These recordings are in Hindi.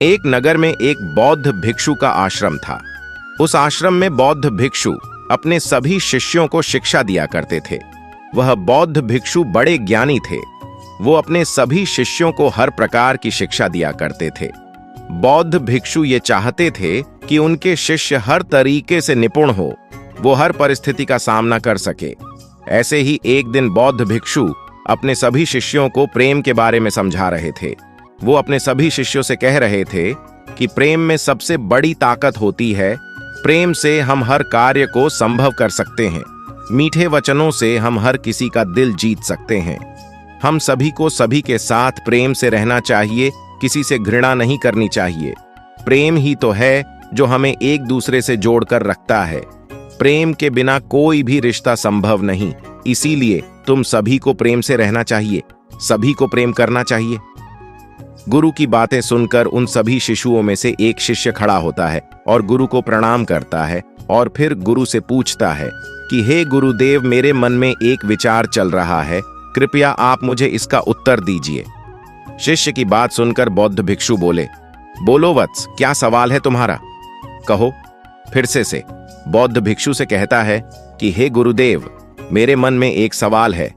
एक नगर में एक बौद्ध भिक्षु का आश्रम था। उस आश्रम में बौद्ध भिक्षु अपने सभी शिष्यों को शिक्षा दिया करते थे। वह बौद्ध भिक्षु बड़े ज्ञानी थे। वो अपने सभी शिष्यों को हर प्रकार की शिक्षा दिया करते थे। बौद्ध भिक्षु ये चाहते थे कि उनके शिष्य हर तरीके से निपुण हो, वो हर परिस्थिति का सामना कर सके। ऐसे ही एक दिन बौद्ध भिक्षु अपने सभी शिष्यों को प्रेम के बारे में समझा रहे थे। वो अपने सभी शिष्यों से कह रहे थे कि प्रेम में सबसे बड़ी ताकत होती है। प्रेम से हम हर कार्य को संभव कर सकते हैं। मीठे वचनों से हम हर किसी का दिल जीत सकते हैं। हम सभी को सभी के साथ प्रेम से रहना चाहिए, किसी से घृणा नहीं करनी चाहिए। प्रेम ही तो है जो हमें एक दूसरे से जोड़कर रखता है। प्रेम के बिना कोई भी रिश्ता संभव नहीं। इसीलिए तुम सभी को प्रेम से रहना चाहिए, सभी को प्रेम करना चाहिए। गुरु की बातें सुनकर उन सभी शिशुओं में से एक शिष्य खड़ा होता है और गुरु को प्रणाम करता है और फिर गुरु से पूछता है कि हे गुरुदेव, मेरे मन में एक विचार चल रहा है, कृपया आप मुझे इसका उत्तर दीजिए। शिष्य की बात सुनकर बौद्ध भिक्षु बोले, बोलो वत्स, क्या सवाल है तुम्हारा? कहो। फिर से बौद्ध भिक्षु से कहता है कि हे गुरुदेव, मेरे मन में एक सवाल है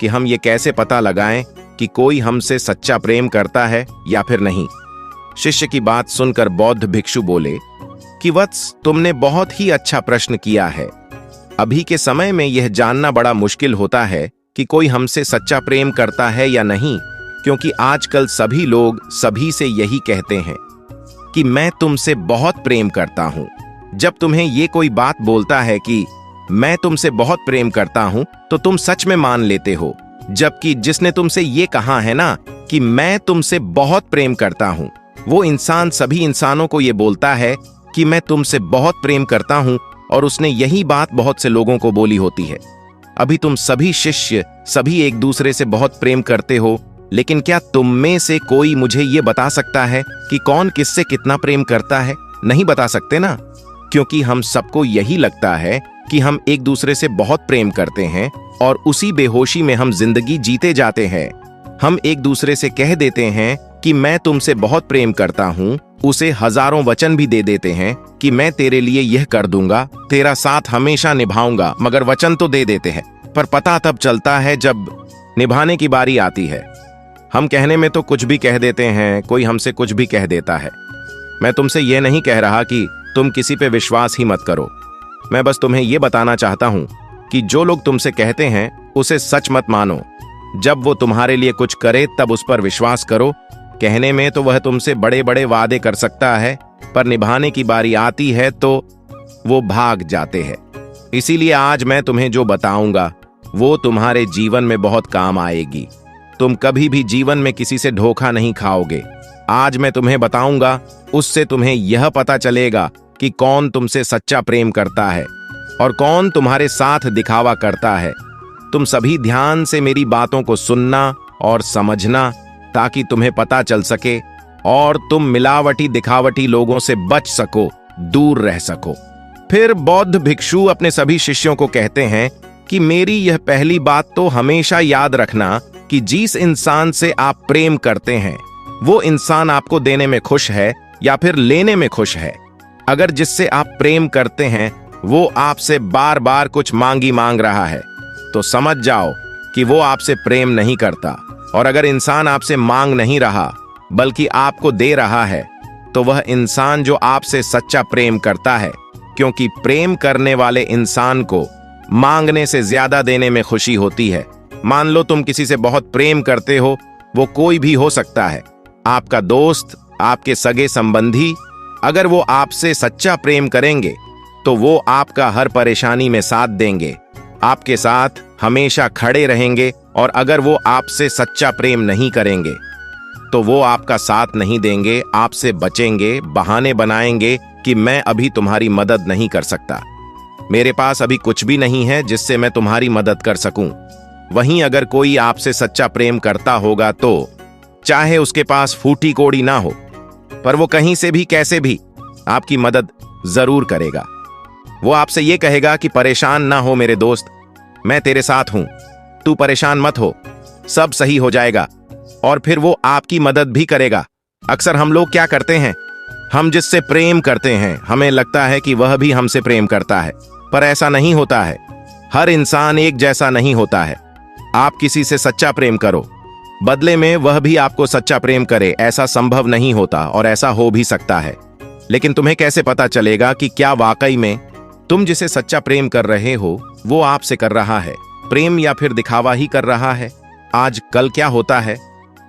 कि हम ये कैसे पता लगाएं कि कोई हमसे सच्चा प्रेम करता है या फिर नहीं। शिष्य की बात सुनकर बौद्ध भिक्षु बोले कि वत्स, तुमने बहुत ही अच्छा प्रश्न किया है। अभी के समय में यह जानना बड़ा मुश्किल होता है कि कोई हमसे सच्चा प्रेम करता है या नहीं, क्योंकि आजकल सभी लोग सभी से यही कहते हैं कि मैं तुमसे बहुत प्रेम करता हूं। जब तुम्हें ये कोई बात बोलता है कि मैं तुमसे बहुत प्रेम करता हूं, तो तुम सच में मान लेते हो, जबकि जिसने तुमसे ये कहा है ना कि मैं तुमसे बहुत प्रेम करता हूं, वो इंसान सभी इंसानों को ये बोलता है कि मैं तुमसे बहुत प्रेम करता हूं, और उसने यही बात बहुत से लोगों को बोली होती है। अभी तुम सभी शिष्य सभी एक दूसरे से बहुत प्रेम करते हो, लेकिन क्या तुम में से कोई मुझे ये बता सकता है कि कौन किससे कितना प्रेम करता है? नहीं बता सकते ना, क्योंकि हम सबको यही लगता है कि हम एक दूसरे से बहुत प्रेम करते हैं और उसी बेहोशी में हम जिंदगी जीते जाते हैं। हम एक दूसरे से कह देते हैं कि मैं तुमसे बहुत प्रेम करता हूं, उसे हजारों वचन भी दे देते हैं कि मैं तेरे लिए यह कर दूंगा, तेरा साथ हमेशा निभाऊंगा, मगर वचन तो दे देते हैं, पर पता तब चलता है जब निभाने की बारी आती है। हम कहने में तो कुछ भी कह देते हैं, कोई हमसे कुछ भी कह देता है। मैं तुमसे यह नहीं कह रहा कि तुम किसी पे विश्वास ही मत करो। मैं बस तुम्हें यह बताना चाहता हूं कि जो लोग तुमसे कहते हैं उसे सच मत मानो। जब वो तुम्हारे लिए कुछ करे तब उस पर विश्वास करो। कहने में तो वह तुमसे बड़े बड़े वादे कर सकता है, पर निभाने की बारी आती है तो वो भाग जाते हैं। इसीलिए आज मैं तुम्हें जो बताऊंगा वो तुम्हारे जीवन में बहुत काम आएगी। तुम कभी भी जीवन में किसी से धोखा नहीं खाओगे। आज मैं तुम्हें बताऊंगा, उससे तुम्हें यह पता चलेगा कि कौन तुमसे सच्चा प्रेम करता है और कौन तुम्हारे साथ दिखावा करता है। तुम सभी ध्यान से मेरी बातों को सुनना और समझना, ताकि तुम्हें पता चल सके और तुम मिलावटी दिखावटी लोगों से बच सको, दूर रह सको। फिर बौद्ध भिक्षु अपने सभी शिष्यों को कहते हैं कि मेरी यह पहली बात तो हमेशा याद रखना कि जिस इंसान से आप प्रेम करते हैं वो इंसान आपको देने में खुश है या फिर लेने में खुश है। अगर जिससे आप प्रेम करते हैं वो आपसे बार बार कुछ मांग रहा है, तो समझ जाओ कि वो आपसे प्रेम नहीं करता। और अगर इंसान आपसे मांग नहीं रहा बल्कि आपको दे रहा है, तो वह इंसान जो आपसे सच्चा प्रेम करता है, क्योंकि प्रेम करने वाले इंसान को मांगने से ज्यादा देने में खुशी होती है। मान लो तुम किसी से बहुत प्रेम करते हो, वो कोई भी हो सकता है, आपका दोस्त, आपके सगे संबंधी। अगर वो आपसे सच्चा प्रेम करेंगे तो वो आपका हर परेशानी में साथ देंगे, आपके साथ हमेशा खड़े रहेंगे। और अगर वो आपसे सच्चा प्रेम नहीं करेंगे तो वो आपका साथ नहीं देंगे, आपसे बचेंगे, बहाने बनाएंगे कि मैं अभी तुम्हारी मदद नहीं कर सकता, मेरे पास अभी कुछ भी नहीं है जिससे मैं तुम्हारी मदद कर सकूं। वहीं अगर कोई आपसे सच्चा प्रेम करता होगा तो चाहे उसके पास फूटी कोड़ी ना हो, पर वो कहीं से भी कैसे भी आपकी मदद जरूर करेगा। वो आपसे ये कहेगा कि परेशान ना हो मेरे दोस्त, मैं तेरे साथ हूं, तू परेशान मत हो, सब सही हो जाएगा। और फिर वो आपकी मदद भी करेगा। अक्सर हम लोग क्या करते हैं, हम जिससे प्रेम करते हैं हमें लगता है कि वह भी हमसे प्रेम करता है, पर ऐसा नहीं होता है। हर इंसान एक जैसा नहीं होता है। आप किसी से सच्चा प्रेम करो, बदले में वह भी आपको सच्चा प्रेम करे, ऐसा संभव नहीं होता, और ऐसा हो भी सकता है। लेकिन तुम्हें कैसे पता चलेगा कि क्या वाकई में तुम जिसे सच्चा प्रेम कर रहे हो वो आपसे कर रहा है प्रेम, या फिर दिखावा ही कर रहा है? आज कल क्या होता है,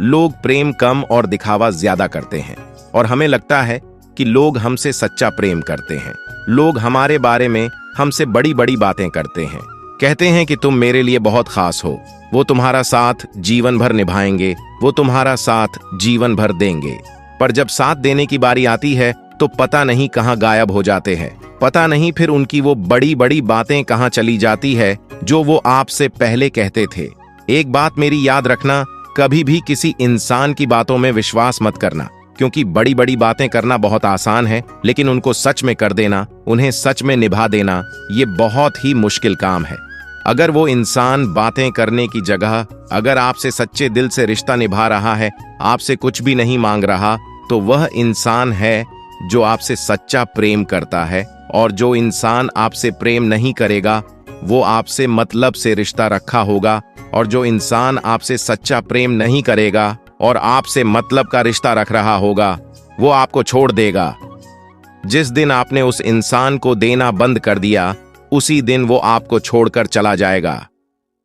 लोग प्रेम कम और दिखावा ज्यादा करते हैं, और हमें लगता है कि लोग हमसे सच्चा प्रेम करते हैं। लोग हमारे बारे में हमसे बड़ी बड़ी बातें करते हैं, कहते हैं कि तुम मेरे लिए बहुत खास हो, वो तुम्हारा साथ जीवन भर निभाएंगे, वो तुम्हारा साथ जीवन भर देंगे। पर जब साथ देने की बारी आती है तो पता नहीं कहां गायब हो जाते हैं। पता नहीं फिर उनकी वो बड़ी बड़ी बातें कहां चली जाती है जो वो आपसे पहले कहते थे। एक बात मेरी याद रखना, कभी भी किसी इंसान की बातों में विश्वास मत करना, क्योंकि बड़ी बड़ी बातें करना बहुत आसान है, लेकिन उनको सच में कर देना, उन्हें सच में निभा देना, ये बहुत ही मुश्किल काम है। अगर वो इंसान बातें करने की जगह अगर आपसे सच्चे दिल से रिश्ता निभा रहा है, आपसे कुछ भी नहीं मांग रहा, तो वह इंसान है जो आपसे सच्चा प्रेम करता है। और जो इंसान आपसे प्रेम नहीं करेगा वो आपसे मतलब से रिश्ता रखा होगा, और जो इंसान आपसे सच्चा प्रेम नहीं करेगा और आपसे मतलब का रिश्ता रख रहा होगा वो आपको छोड़ देगा। जिस दिन आपने उस इंसान को देना बंद कर दिया उसी दिन वो आपको छोड़कर चला जाएगा।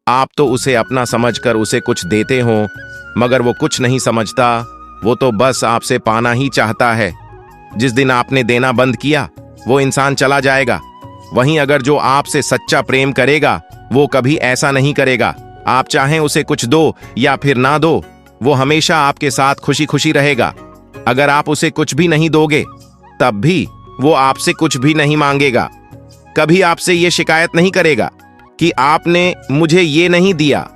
आप तो उसे अपना समझकर उसे कुछ देते हो, मगर वो कुछ नहीं समझता, वो तो बस आपसे पाना ही चाहता है। जिस दिन आपने देना बंद किया वो इंसान चला जाएगा। वहीं अगर जो आपसे सच्चा प्रेम करेगा वो कभी ऐसा नहीं करेगा। आप चाहें उसे कुछ दो या फिर ना दो, वो हमेशा आपके साथ खुशी खुशी रहेगा। अगर आप उसे कुछ भी नहीं दोगे तब भी वो आपसे कुछ भी नहीं मांगेगा। कभी आपसे ये शिकायत नहीं करेगा कि आपने मुझे ये नहीं दिया।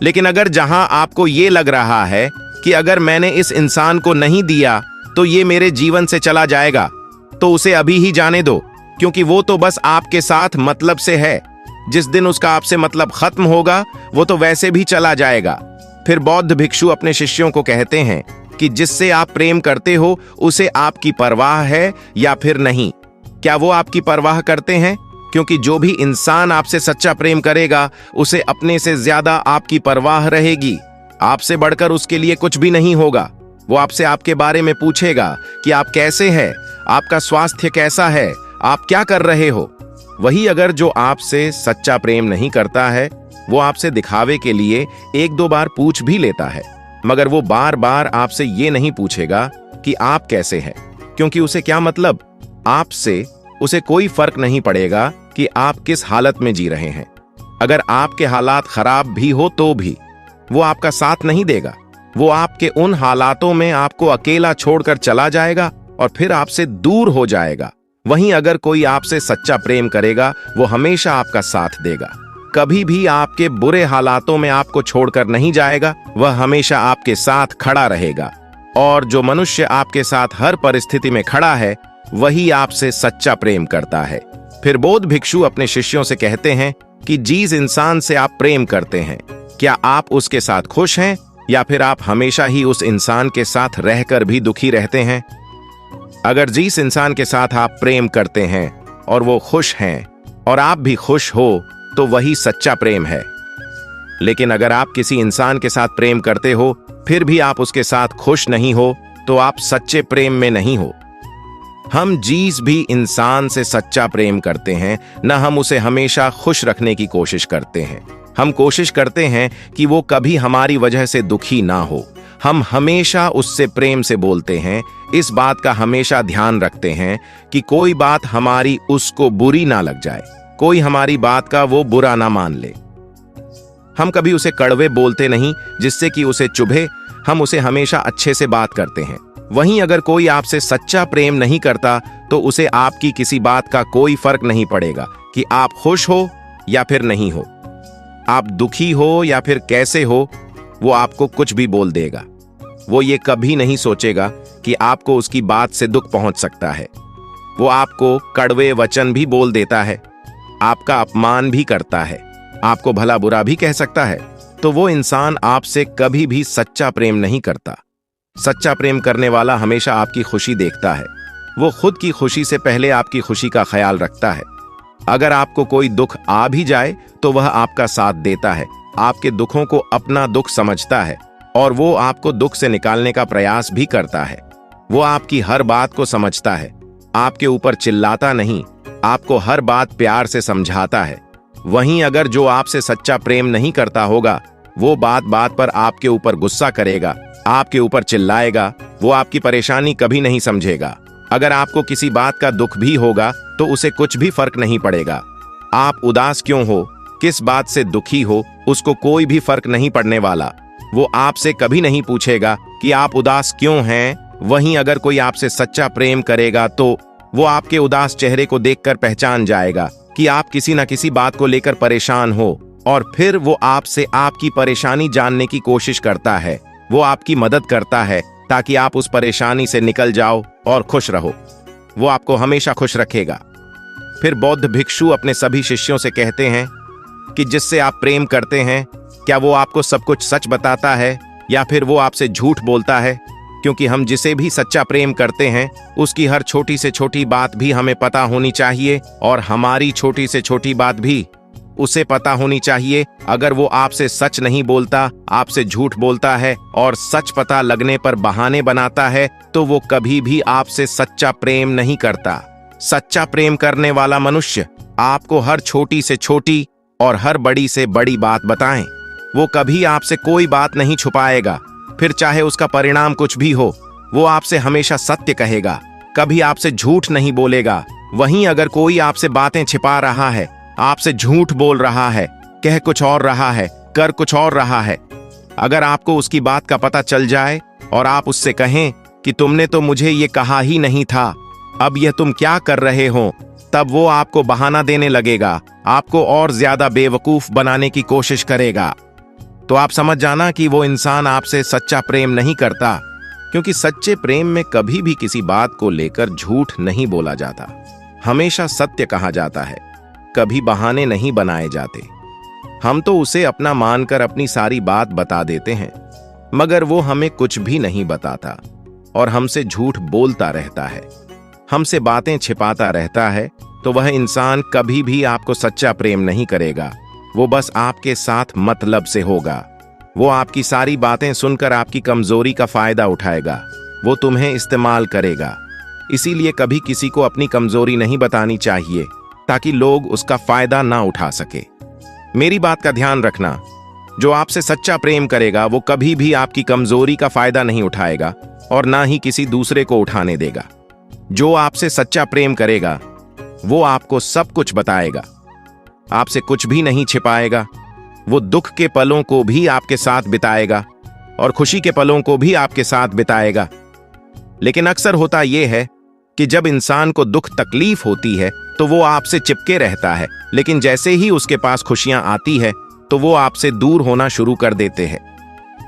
लेकिन अगर जहां आपको ये लग रहा है कि अगर मैंने इस इंसान को नहीं दिया तो ये मेरे जीवन से चला जाएगा, तो उसे अभी ही जाने दो, क्योंकि वो तो बस आपके साथ मतलब से है। जिस दिन उसका आपसे मतलब खत्म होगा वो तो वैसे भी चला जाएगा। फिर बौद्ध भिक्षु अपने शिष्यों को कहते हैं कि जिससे आप प्रेम करते हो उसे आपकी परवाह है या फिर नहीं। क्या वो आपकी परवाह करते हैं? क्योंकि जो भी इंसान आपसे सच्चा प्रेम करेगा उसे अपने से ज्यादा आपकी परवाह रहेगी। आपसे बढ़कर उसके लिए कुछ भी नहीं होगा। वो आपसे आपके बारे में पूछेगा कि आप कैसे हैं, आपका स्वास्थ्य कैसा है, आप क्या कर रहे हो। वही अगर जो आपसे सच्चा प्रेम नहीं करता है वो आपसे दिखावे के लिए एक दो बार पूछ भी लेता है, मगर वो बार बार आपसे ये नहीं पूछेगा कि आप कैसे हैं, क्योंकि उसे क्या मतलब, आपसे उसे कोई फर्क नहीं पड़ेगा कि आप किस हालत में जी रहे हैं। अगर आपके हालात खराब भी हो तो भी वो आपका साथ नहीं देगा। वो आपके उन हालातों में आपको अकेला छोड़कर चला जाएगा और फिर आपसे दूर हो जाएगा। वहीं अगर कोई आपसे सच्चा प्रेम करेगा वो हमेशा आपका साथ देगा, कभी भी आपके बुरे हालातों में आपको छोड़कर नहीं जाएगा, वह हमेशा आपके साथ खड़ा रहेगा। और जो मनुष्य आपके साथ हर परिस्थिति में खड़ा है वही आपसे सच्चा प्रेम करता है। फिर बौद्ध भिक्षु अपने शिष्यों से कहते हैं कि जिस इंसान से आप प्रेम करते हैं क्या आप उसके साथ खुश हैं, या फिर आप हमेशा ही उस इंसान के साथ रहकर भी दुखी रहते हैं? अगर जिस इंसान के साथ आप प्रेम करते हैं और वो खुश हैं और आप भी खुश हो तो वही सच्चा प्रेम है। लेकिन अगर आप किसी इंसान के साथ प्रेम करते हो फिर भी आप उसके साथ खुश नहीं हो तो आप सच्चे प्रेम में नहीं हो। हम जिस भी इंसान से सच्चा प्रेम करते हैं न हम उसे हमेशा खुश रखने की कोशिश करते हैं। हम कोशिश करते हैं कि वो कभी हमारी वजह से दुखी ना हो। हम हमेशा उससे प्रेम से बोलते हैं, इस बात का हमेशा ध्यान रखते हैं कि कोई बात हमारी उसको बुरी ना लग जाए, कोई हमारी बात का वो बुरा ना मान ले। हम कभी उसे कड़वे बोलते नहीं जिससे कि उसे चुभे, हम उसे हमेशा अच्छे से बात करते हैं। वहीं अगर कोई आपसे सच्चा प्रेम नहीं करता तो उसे आपकी किसी बात का कोई फर्क नहीं पड़ेगा कि आप खुश हो या फिर नहीं हो, आप दुखी हो या फिर कैसे हो, वो आपको कुछ भी बोल देगा। वो ये कभी नहीं सोचेगा कि आपको उसकी बात से दुख पहुंच सकता है। वो आपको कड़वे वचन भी बोल देता है, आपका अपमान भी करता है, आपको भला बुरा भी कह सकता है, तो वो इंसान आपसे कभी भी सच्चा प्रेम नहीं करता। सच्चा प्रेम करने वाला हमेशा आपकी खुशी देखता है। वो खुद की खुशी से पहले आपकी खुशी का ख्याल रखता है। अगर आपको कोई दुख आ भी जाए तो वह आपका साथ देता है, आपके दुखों को अपना दुख समझता है और वो आपको दुख से निकालने का प्रयास भी करता है। वो आपकी हर बात को समझता है, आपके ऊपर चिल्लाता नहीं, आपको हर बात प्यार से समझाता है। वहीं अगर जो आपसे सच्चा प्रेम नहीं करता होगा, वो बात बात पर आपके ऊपर गुस्सा करेगा, आपके ऊपर चिल्लाएगा, वो आपकी परेशानी कभी नहीं समझेगा। अगर आपको किसी बात का दुख भी होगा तो उसे कुछ भी फर्क नहीं पड़ेगा। आप उदास क्यों हो, किस बात से दुखी हो, उसको कोई भी फर्क नहीं पड़ने वाला। वो आपसे कभी नहीं पूछेगा कि आप उदास क्यों हैं। वहीं अगर कोई आपसे सच्चा प्रेम करेगा तो वो आपके उदास चेहरे को देखकर पहचान जाएगा कि आप किसी न किसी बात को लेकर परेशान हो, और फिर वो आपसे आपकी परेशानी जानने की कोशिश करता है। वो आपकी मदद करता है ताकि आप उस परेशानी से निकल जाओ और खुश रहो। वो आपको हमेशा खुश रखेगा। फिर बौद्ध भिक्षु अपने सभी शिष्यों से कहते हैं कि जिससे आप प्रेम करते हैं, क्या वो आपको सब कुछ सच बताता है या फिर वो आपसे झूठ बोलता है? क्योंकि हम जिसे भी सच्चा प्रेम करते हैं उसकी हर छोटी से छोटी बात भी हमें पता होनी चाहिए और हमारी छोटी से छोटी बात भी उसे पता होनी चाहिए। अगर वो आपसे सच नहीं बोलता, आपसे झूठ बोलता है और सच पता लगने पर बहाने बनाता है, तो वो कभी भी आपसे सच्चा प्रेम नहीं करता। सच्चा प्रेम करने वाला मनुष्य आपको हर छोटी से छोटी और हर बड़ी से बड़ी बात बताएं। वो कभी आपसे कोई बात नहीं छुपाएगा, फिर चाहे उसका परिणाम कुछ भी हो। वो आपसे हमेशा सत्य कहेगा, कभी आपसे झूठ नहीं बोलेगा। वहीं अगर कोई आपसे बातें छिपा रहा है, आपसे झूठ बोल रहा है, कह कुछ और रहा है, कर कुछ और रहा है, अगर आपको उसकी बात का पता चल जाए और आप उससे कहें कि तुमने तो मुझे ये कहा ही नहीं था, अब यह तुम क्या कर रहे हो, तब वो आपको बहाना देने लगेगा, आपको और ज्यादा बेवकूफ बनाने की कोशिश करेगा। तो आप समझ जाना कि वो इंसान आपसे सच्चा प्रेम नहीं करता, क्योंकि सच्चे प्रेम में कभी भी किसी बात को लेकर झूठ नहीं बोला जाता, हमेशा सत्य कहा जाता है, कभी बहाने नहीं बनाए जाते। हम तो उसे अपना मानकर अपनी सारी बात बता देते हैं, मगर वो हमें कुछ भी नहीं बताता और हमसे झूठ बोलता रहता है, हमसे बातें छिपाता रहता है। तो वह इंसान कभी भी आपको सच्चा प्रेम नहीं करेगा, वो बस आपके साथ मतलब से होगा। वो आपकी सारी बातें सुनकर आपकी कमजोरी का फायदा उठाएगा, वो तुम्हें इस्तेमाल करेगा। इसीलिए कभी किसी को अपनी कमजोरी नहीं बतानी चाहिए ताकि लोग उसका फायदा ना उठा सके। मेरी बात का ध्यान रखना, जो आपसे सच्चा प्रेम करेगा वो कभी भी आपकी कमजोरी का फायदा नहीं उठाएगा और ना ही किसी दूसरे को उठाने देगा। जो आपसे सच्चा प्रेम करेगा वो आपको सब कुछ बताएगा, आपसे कुछ भी नहीं छिपाएगा। वो दुख के पलों को भी आपके साथ बिताएगा और खुशी के पलों को भी आपके साथ बिताएगा। लेकिन अक्सर होता यह है कि जब इंसान को दुख तकलीफ होती है तो वो आपसे चिपके रहता है, लेकिन जैसे ही उसके पास खुशियां आती है तो वो आपसे दूर होना शुरू कर देते हैं,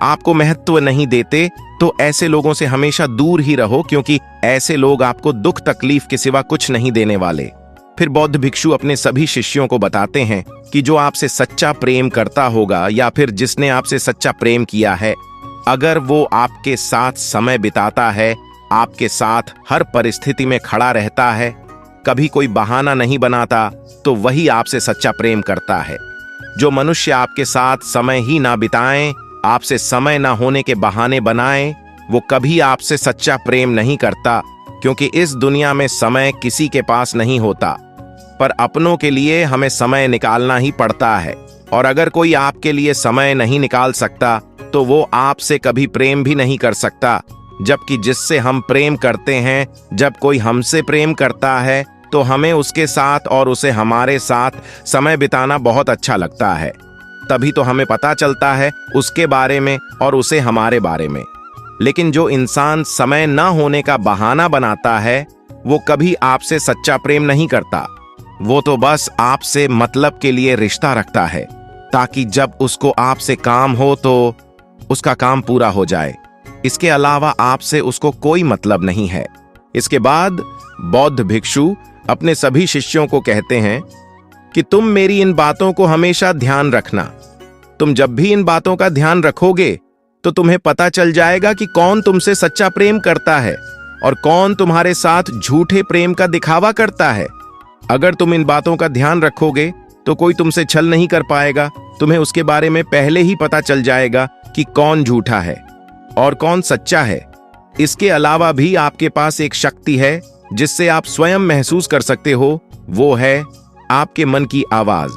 आपको महत्व नहीं देते। तो ऐसे लोगों से हमेशा दूर ही रहो, क्योंकि ऐसे लोग आपको दुख तकलीफ के सिवा कुछ नहीं देने वाले। फिर बौद्ध भिक्षु अपने सभी शिष्यों को बताते हैं कि जो आपसे सच्चा प्रेम करता होगा या फिर जिसने आपसे सच्चा प्रेम किया है, अगर वो आपके साथ समय बिताता है, आपके साथ हर परिस्थिति में खड़ा रहता है, कभी कोई बहाना नहीं बनाता, तो वही आपसे सच्चा प्रेम करता है। जो मनुष्य आपके साथ समय ही ना बिताएं, आपसे समय ना होने के बहाने बनाएं, वो कभी आपसे सच्चा प्रेम नहीं करता, क्योंकि इस दुनिया में समय किसी के पास नहीं होता, पर अपनों के लिए हमें समय निकालना ही पड़ता है। और अगर कोई आपके लिए समय नहीं निकाल सकता तो वो आपसे कभी प्रेम भी नहीं कर सकता। जबकि जिससे हम प्रेम करते हैं, जब कोई हमसे प्रेम करता है तो हमें उसके साथ और उसे हमारे साथ समय बिताना बहुत अच्छा लगता है। तभी तो हमें पता चलता है उसके बारे में और उसे हमारे बारे में। लेकिन जो इंसान समय ना होने का बहाना बनाता है, वो कभी आपसे सच्चा प्रेम नहीं करता। वो तो बस आपसे मतलब के लिए रिश्ता रखता है, ताकि जब उसको आपसे काम हो तो उसका काम पूरा हो जाए। इसके अलावा आपसे उसको कोई मतलब नहीं है। इसके बाद बौद्ध भिक्षु अपने सभी शिष्यों को कहते हैं कि तुम मेरी इन बातों को हमेशा ध्यान रखना। तुम जब भी इन बातों का ध्यान रखोगे तो तुम्हें पता चल जाएगा कि कौन तुमसे सच्चा प्रेम करता है और कौन तुम्हारे साथ झूठे प्रेम का दिखावा करता है। अगर तुम इन बातों का ध्यान रखोगे तो कोई तुमसे छल नहीं कर पाएगा। तुम्हें उसके बारे में पहले ही पता चल जाएगा कि कौन झूठा है और कौन सच्चा है। इसके अलावा भी आपके पास एक शक्ति है जिससे आप स्वयं महसूस कर सकते हो, वो है आपके मन की आवाज।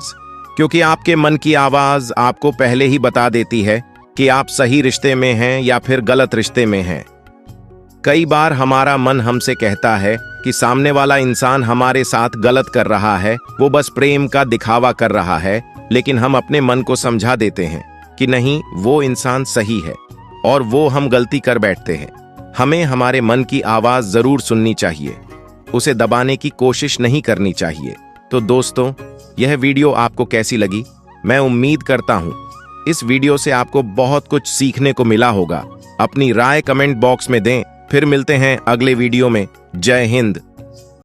क्योंकि आपके मन की आवाज आपको पहले ही बता देती है कि आप सही रिश्ते में हैं या फिर गलत रिश्ते में हैं। कई बार हमारा मन हमसे कहता है कि सामने वाला इंसान हमारे साथ गलत कर रहा है, वो बस प्रेम का दिखावा कर रहा है, लेकिन हम अपने मन को समझा देते हैं कि नहीं, वो इंसान सही है और वो हम गलती कर बैठते हैं। हमें हमारे मन की आवाज जरूर सुननी चाहिए, उसे दबाने की कोशिश नहीं करनी चाहिए। तो दोस्तों, यह वीडियो आपको कैसी लगी? मैं उम्मीद करता हूं इस वीडियो से आपको बहुत कुछ सीखने को मिला होगा। अपनी राय कमेंट बॉक्स में दें। फिर मिलते हैं अगले वीडियो में। जय हिंद।